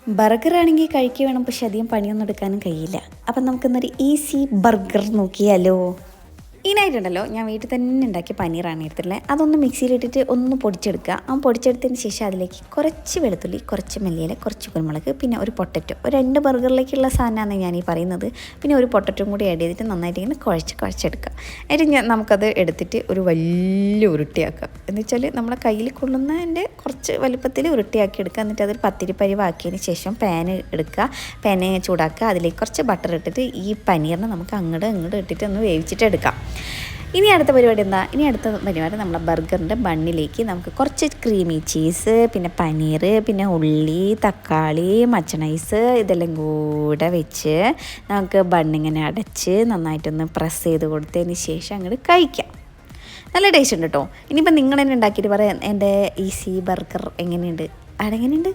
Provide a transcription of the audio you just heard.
Burger ആണെങ്കിൽ കഴിക്കുക വേണം, പക്ഷെ അധികം പണിയൊന്നും എടുക്കാനും കഴിയില്ല. അപ്പം നമുക്കിന്നൊരു ഈസി ബർഗർ നോക്കിയാലോ? ഇതിനായിട്ടുണ്ടല്ലോ ഞാൻ വീട്ടിൽ തന്നെ ഉണ്ടാക്കിയ പനീറാണ് എടുത്തിട്ടുള്ളത്. അതൊന്ന് മിക്സിയിലിട്ടിട്ട് ഒന്ന് പൊടിച്ചെടുക്കുക. ആ പൊടിച്ചെടുത്തതിന് ശേഷം അതിലേക്ക് കുറച്ച് വെളുത്തുള്ളി, കുറച്ച് മല്ലിയില, കുറച്ച് കുരുമുളക്, പിന്നെ ഒരു പൊട്ടറ്റോ, ഒരു 2 ബർഗറിലേക്കുള്ള സാധനമാണ് ഞാൻ ഈ പറയുന്നത്. പിന്നെ ഒരു പൊട്ടറ്റോയും കൂടി ആഡ് ചെയ്തിട്ട് നന്നായിട്ട് ഇങ്ങനെ കുഴച്ചെടുക്കുക. എന്നിട്ട് നമുക്കത് എടുത്തിട്ട് ഒരു വലിയ ഉരുട്ടിയാക്കുക. എന്ന് വെച്ചാൽ നമ്മളെ കയ്യിൽ കൊള്ളുന്നതിൻ്റെ കുറച്ച് വലുപ്പത്തിൽ ഉരുട്ടിയാക്കി എടുക്കുക. എന്നിട്ട് അതൊരു പത്തിരി പരിവാക്കിയതിന് ശേഷം പാന് എടുക്കുക. പാന് ചൂടാക്കുക. അതിലേക്ക് കുറച്ച് ബട്ടർ ഇട്ടിട്ട് ഈ പനീറിനെ നമുക്ക് അങ്ങോട്ട് ഇട്ടിട്ട് ഒന്ന് വേവിച്ചിട്ട് എടുക്കാം. ഇനി അടുത്ത പരിപാടി എന്താ? അടുത്ത പരിപാടി നമ്മളെ ബർഗറിൻ്റെ ബണ്ണിലേക്ക് നമുക്ക് കുറച്ച് ക്രീമി ചീസ്, പിന്നെ പനീർ, പിന്നെ ഉള്ളി, തക്കാളി, മച്ചണൈസ് ഇതെല്ലാം കൂടെ വെച്ച് നമുക്ക് ബണ്ണിങ്ങനെ അടച്ച് നന്നായിട്ടൊന്ന് പ്രസ് ചെയ്ത് കൊടുത്തതിന് ശേഷം അങ്ങോട്ട് കഴിക്കാം. നല്ല ടേസ്റ്റ് ഉണ്ട് കേട്ടോ. ഇനിയിപ്പോൾ നിങ്ങൾ തന്നെ ഉണ്ടാക്കിയിട്ട് പറയാം എൻ്റെ ഈസി ബർഗർ എങ്ങനെയുണ്ട്, അതെങ്ങനെയുണ്ട്.